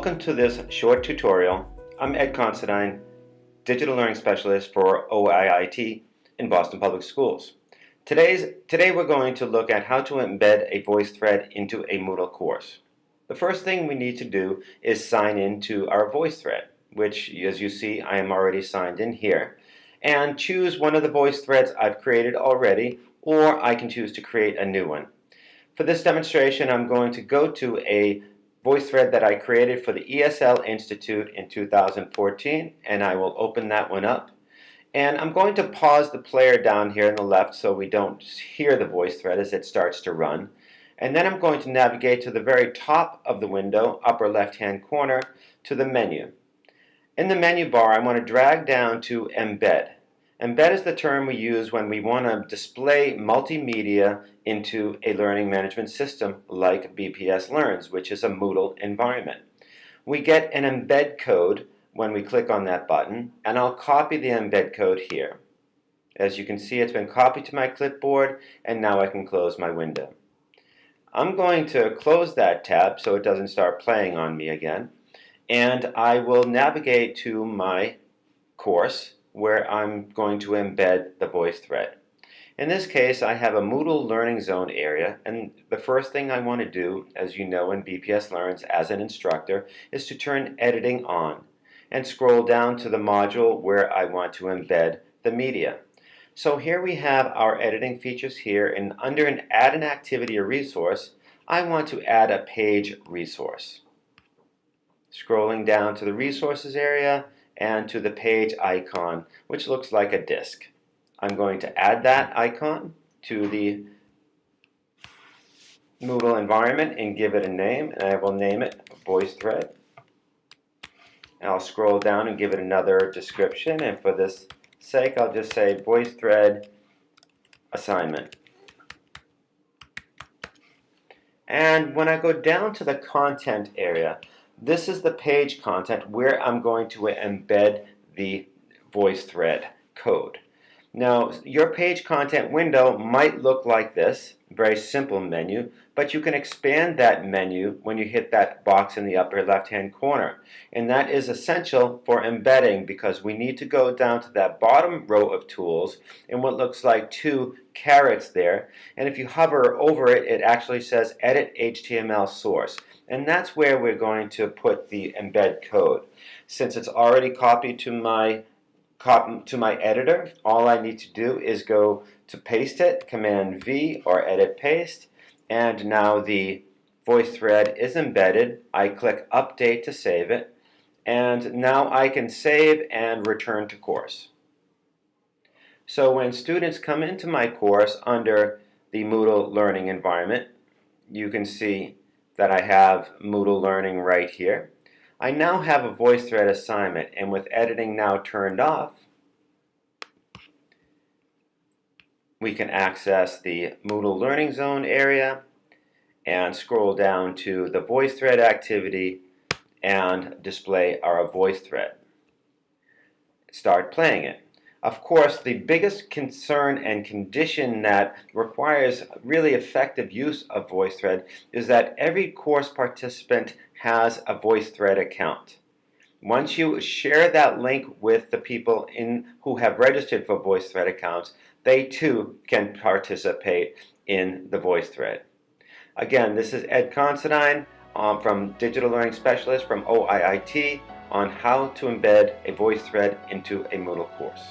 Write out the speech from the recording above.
Welcome to this short tutorial. I'm Ed Considine, Digital Learning Specialist for OIIT in Boston Public Schools. Today we're going to look at how to embed a VoiceThread into a Moodle course. The first thing we need to do is sign into our VoiceThread, which, as you see, I am already signed in here, and choose one of the VoiceThreads I've created already, or I can choose to create a new one. For this demonstration, I'm going to go to a VoiceThread that I created for the ESL Institute in 2014, and I will open that one up. And I'm going to pause the player down here on the left so we don't hear the VoiceThread as it starts to run. And then I'm going to navigate to the very top of the window, upper left-hand corner, to the menu. In the menu bar, I want to drag down to Embed. Embed is the term we use when we want to display multimedia into a learning management system like BPSLearns, which is a Moodle environment. We get an embed code when we click on that button, and I'll copy the embed code here. As you can see, it's been copied to my clipboard, and now I can close my window. I'm going to close that tab so it doesn't start playing on me again, and I will navigate to my course where I'm going to embed the VoiceThread. In this case, I have a Moodle Learning Zone area, and the first thing I want to do, as you know in BPSLearns as an instructor, is to turn editing on and scroll down to the module where I want to embed the media. So here we have our editing features here, and under an Add an Activity or Resource, I want to add a page resource. Scrolling down to the Resources area and to the page icon, which looks like a disk. I'm going to add that icon to the Moodle environment and give it a name, and I will name it VoiceThread. And I'll scroll down and give it another description, and for this sake I'll just say VoiceThread assignment. And when I go down to the content area, this is the page content where I'm going to embed the VoiceThread code. Now, your page content window might look like this, very simple menu, but you can expand that menu when you hit that box in the upper left-hand corner. And that is essential for embedding because we need to go down to that bottom row of tools in what looks like two carets there. And if you hover over it, it actually says Edit HTML Source. And that's where we're going to put the embed code. Since it's already copied to my editor, all I need to do is go to paste it, Command V or Edit Paste, and now the VoiceThread is embedded. I click Update to save it, and now I can save and return to course. So when students come into my course under the Moodle Learning environment, you can see that I have Moodle Learning right here. I now have a VoiceThread assignment, and with editing now turned off, we can access the Moodle Learning Zone area and scroll down to the VoiceThread activity and display our VoiceThread. Start playing it. Of course, the biggest concern and condition that requires really effective use of VoiceThread is that every course participant has a VoiceThread account. Once you share that link with the people who have registered for VoiceThread accounts, they too can participate in the VoiceThread. Again, this is Ed Considine from Digital Learning Specialist from OIIT on how to embed a VoiceThread into a Moodle course.